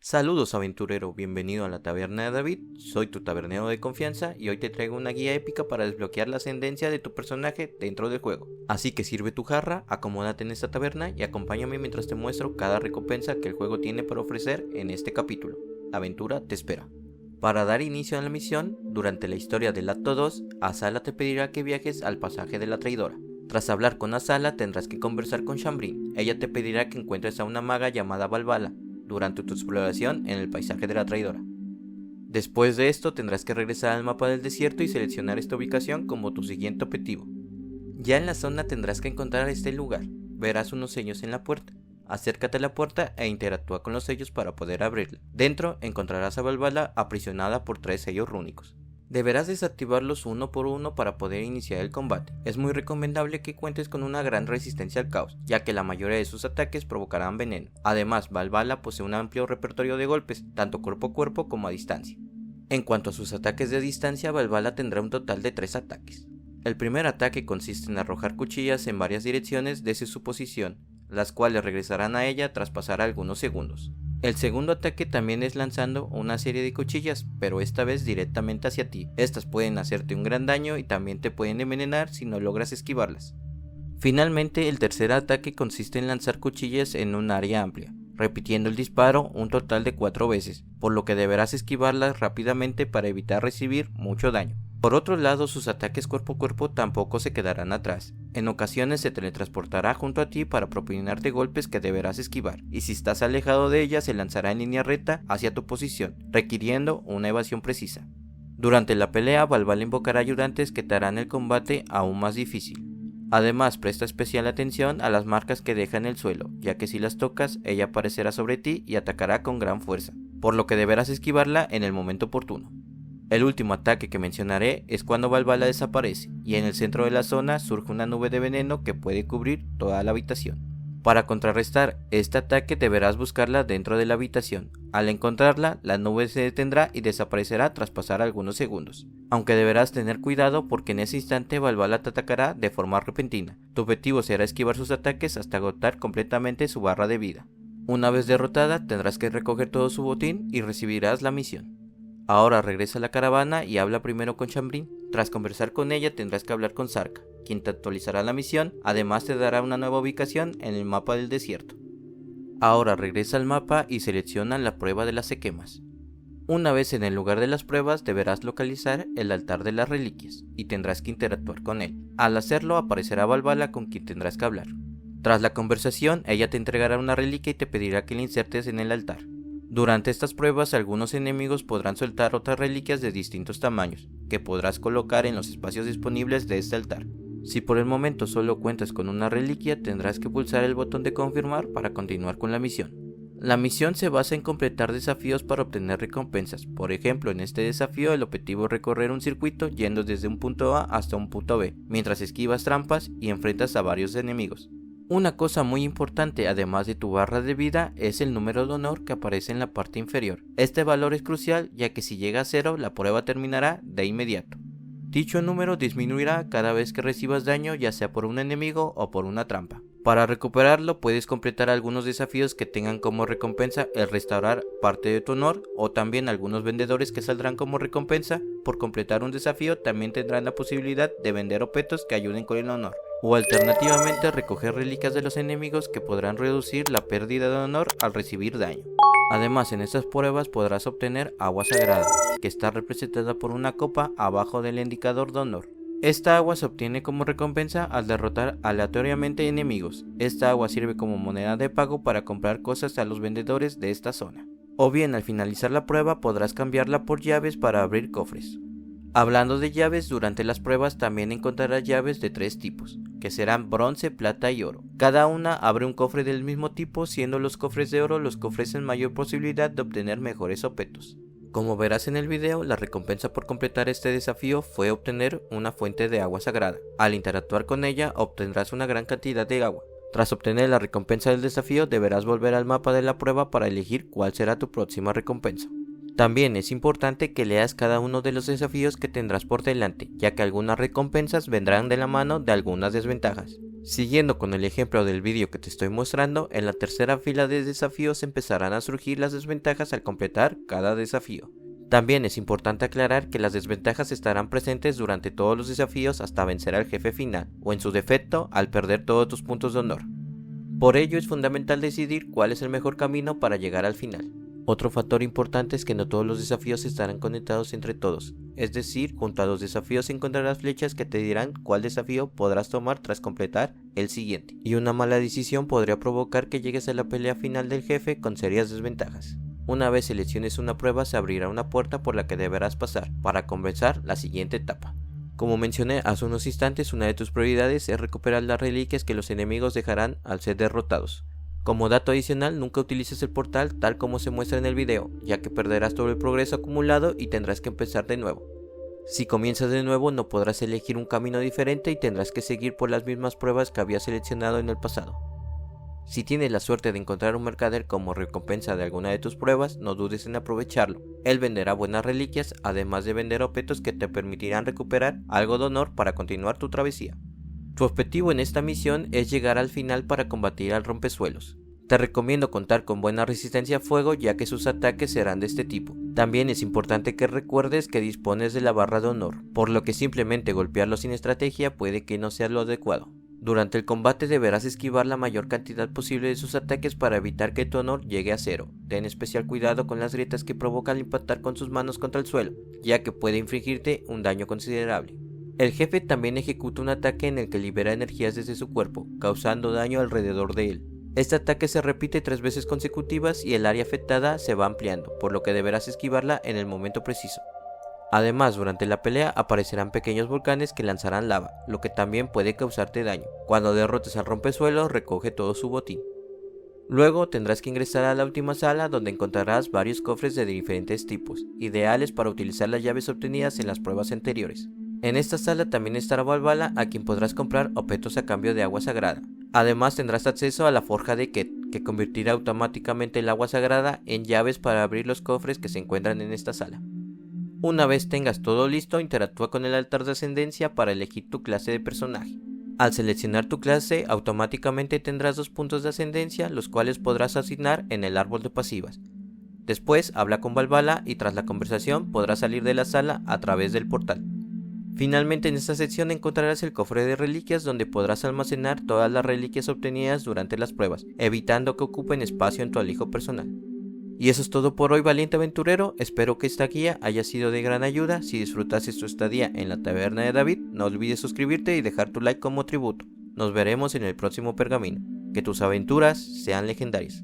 Saludos aventurero, bienvenido a la taberna de David, soy tu tabernero de confianza y hoy te traigo una guía épica para desbloquear la ascendencia de tu personaje dentro del juego. Así que sirve tu jarra, acomódate en esta taberna y acompáñame mientras te muestro cada recompensa que el juego tiene para ofrecer en este capítulo. La aventura te espera. Para dar inicio a la misión, durante la historia del acto 2, Azala te pedirá que viajes al pasaje de la traidora. Tras hablar con Azala tendrás que conversar con Shambrin, ella te pedirá que encuentres a una maga llamada Valvala durante tu exploración en el paisaje de la traidora. Después de esto tendrás que regresar al mapa del desierto y seleccionar esta ubicación como tu siguiente objetivo. Ya en la zona tendrás que encontrar este lugar, verás unos sellos en la puerta. Acércate a la puerta e interactúa con los sellos para poder abrirla. Dentro encontrarás a Valvala aprisionada por 3 sellos rúnicos. Deberás desactivarlos uno por uno para poder iniciar el combate. Es muy recomendable que cuentes con una gran resistencia al caos, ya que la mayoría de sus ataques provocarán veneno. Además, Valvala posee un amplio repertorio de golpes, tanto cuerpo a cuerpo como a distancia. En cuanto a sus ataques de distancia, Valvala tendrá un total de 3 ataques. El primer ataque consiste en arrojar cuchillas en varias direcciones desde su posición, las cuales regresarán a ella tras pasar algunos segundos. El segundo ataque también es lanzando una serie de cuchillas, pero esta vez directamente hacia ti. Estas pueden hacerte un gran daño y también te pueden envenenar si no logras esquivarlas. Finalmente, el tercer ataque consiste en lanzar cuchillas en un área amplia, repitiendo el disparo un total de 4 veces, por lo que deberás esquivarlas rápidamente para evitar recibir mucho daño. Por otro lado, sus ataques cuerpo a cuerpo tampoco se quedarán atrás. En ocasiones se teletransportará junto a ti para propinarte golpes que deberás esquivar, y si estás alejado de ella se lanzará en línea recta hacia tu posición, requiriendo una evasión precisa. Durante la pelea, Valvala invocará ayudantes que te harán el combate aún más difícil. Además, presta especial atención a las marcas que deja en el suelo, ya que si las tocas, ella aparecerá sobre ti y atacará con gran fuerza, por lo que deberás esquivarla en el momento oportuno. El último ataque que mencionaré es cuando Valvala desaparece y en el centro de la zona surge una nube de veneno que puede cubrir toda la habitación. Para contrarrestar este ataque deberás buscarla dentro de la habitación. Al encontrarla, la nube se detendrá y desaparecerá tras pasar algunos segundos. Aunque deberás tener cuidado porque en ese instante Valvala te atacará de forma repentina. Tu objetivo será esquivar sus ataques hasta agotar completamente su barra de vida. Una vez derrotada tendrás que recoger todo su botín y recibirás la misión. Ahora regresa a la caravana y habla primero con Shambrin. Tras conversar con ella tendrás que hablar con Sarka, quien te actualizará la misión, además te dará una nueva ubicación en el mapa del desierto. Ahora regresa al mapa y selecciona la prueba de las sequemas. Una vez en el lugar de las pruebas deberás localizar el altar de las reliquias y tendrás que interactuar con él. Al hacerlo aparecerá Valvala con quien tendrás que hablar. Tras la conversación ella te entregará una reliquia y te pedirá que la insertes en el altar. Durante estas pruebas algunos enemigos podrán soltar otras reliquias de distintos tamaños, que podrás colocar en los espacios disponibles de este altar. Si por el momento solo cuentas con una reliquia, tendrás que pulsar el botón de confirmar para continuar con la misión. La misión se basa en completar desafíos para obtener recompensas. Por ejemplo, en este desafío el objetivo es recorrer un circuito yendo desde un punto A hasta un punto B, mientras esquivas trampas y enfrentas a varios enemigos. Una cosa muy importante, además de tu barra de vida, es el número de honor que aparece en la parte inferior. Este valor es crucial ya que si llega a 0 la prueba terminará de inmediato. Dicho número disminuirá cada vez que recibas daño, ya sea por un enemigo o por una trampa. Para recuperarlo puedes completar algunos desafíos que tengan como recompensa el restaurar parte de tu honor, o también algunos vendedores que saldrán como recompensa por completar un desafío también tendrán la posibilidad de vender objetos que ayuden con el honor, o alternativamente recoger reliquias de los enemigos que podrán reducir la pérdida de honor al recibir daño. Además, en estas pruebas podrás obtener agua sagrada, que está representada por una copa abajo del indicador de honor. Esta agua se obtiene como recompensa al derrotar aleatoriamente enemigos. Esta agua sirve como moneda de pago para comprar cosas a los vendedores de esta zona. O bien al finalizar la prueba podrás cambiarla por llaves para abrir cofres. Hablando de llaves, durante las pruebas también encontrarás llaves de 3 tipos, que serán bronce, plata y oro. Cada una abre un cofre del mismo tipo, siendo los cofres de oro los que ofrecen mayor posibilidad de obtener mejores objetos. Como verás en el video, la recompensa por completar este desafío fue obtener una fuente de agua sagrada. Al interactuar con ella obtendrás una gran cantidad de agua. Tras obtener la recompensa del desafío deberás volver al mapa de la prueba para elegir cuál será tu próxima recompensa. También es importante que leas cada uno de los desafíos que tendrás por delante, ya que algunas recompensas vendrán de la mano de algunas desventajas. Siguiendo con el ejemplo del vídeo que te estoy mostrando, en la tercera fila de desafíos empezarán a surgir las desventajas al completar cada desafío. También es importante aclarar que las desventajas estarán presentes durante todos los desafíos hasta vencer al jefe final, o en su defecto, al perder todos tus puntos de honor. Por ello es fundamental decidir cuál es el mejor camino para llegar al final. Otro factor importante es que no todos los desafíos estarán conectados entre todos, es decir, junto a los desafíos encontrarás flechas que te dirán cuál desafío podrás tomar tras completar el siguiente, y una mala decisión podría provocar que llegues a la pelea final del jefe con serias desventajas. Una vez selecciones una prueba se abrirá una puerta por la que deberás pasar para comenzar la siguiente etapa. Como mencioné hace unos instantes, una de tus prioridades es recuperar las reliquias que los enemigos dejarán al ser derrotados. Como dato adicional, nunca utilices el portal tal como se muestra en el video, ya que perderás todo el progreso acumulado y tendrás que empezar de nuevo. Si comienzas de nuevo no podrás elegir un camino diferente y tendrás que seguir por las mismas pruebas que habías seleccionado en el pasado. Si tienes la suerte de encontrar un mercader como recompensa de alguna de tus pruebas, no dudes en aprovecharlo. Él venderá buenas reliquias, además de vender objetos que te permitirán recuperar algo de honor para continuar tu travesía. Tu objetivo en esta misión es llegar al final para combatir al rompesuelos. Te recomiendo contar con buena resistencia a fuego, ya que sus ataques serán de este tipo. También es importante que recuerdes que dispones de la barra de honor, por lo que simplemente golpearlo sin estrategia puede que no sea lo adecuado. Durante el combate deberás esquivar la mayor cantidad posible de sus ataques para evitar que tu honor llegue a cero. Ten especial cuidado con las grietas que provoca al impactar con sus manos contra el suelo, ya que puede infligirte un daño considerable. El jefe también ejecuta un ataque en el que libera energías desde su cuerpo, causando daño alrededor de él. Este ataque se repite 3 veces consecutivas y el área afectada se va ampliando, por lo que deberás esquivarla en el momento preciso. Además, durante la pelea aparecerán pequeños volcanes que lanzarán lava, lo que también puede causarte daño. Cuando derrotes al rompesuelo, recoge todo su botín. Luego tendrás que ingresar a la última sala, donde encontrarás varios cofres de diferentes tipos, ideales para utilizar las llaves obtenidas en las pruebas anteriores. En esta sala también estará Valhalla, a quien podrás comprar objetos a cambio de agua sagrada. Además tendrás acceso a la forja de Ket, que convertirá automáticamente el agua sagrada en llaves para abrir los cofres que se encuentran en esta sala. Una vez tengas todo listo, interactúa con el altar de ascendencia para elegir tu clase de personaje. Al seleccionar tu clase, automáticamente tendrás 2 puntos de ascendencia, los cuales podrás asignar en el árbol de pasivas. Después, habla con Valhalla y tras la conversación podrás salir de la sala a través del portal. Finalmente, en esta sección encontrarás el cofre de reliquias, donde podrás almacenar todas las reliquias obtenidas durante las pruebas, evitando que ocupen espacio en tu alijo personal. Y eso es todo por hoy, valiente aventurero. Espero que esta guía haya sido de gran ayuda. Si disfrutaste tu estadía en la taberna de David, no olvides suscribirte y dejar tu like como tributo. Nos veremos en el próximo pergamino. Que tus aventuras sean legendarias.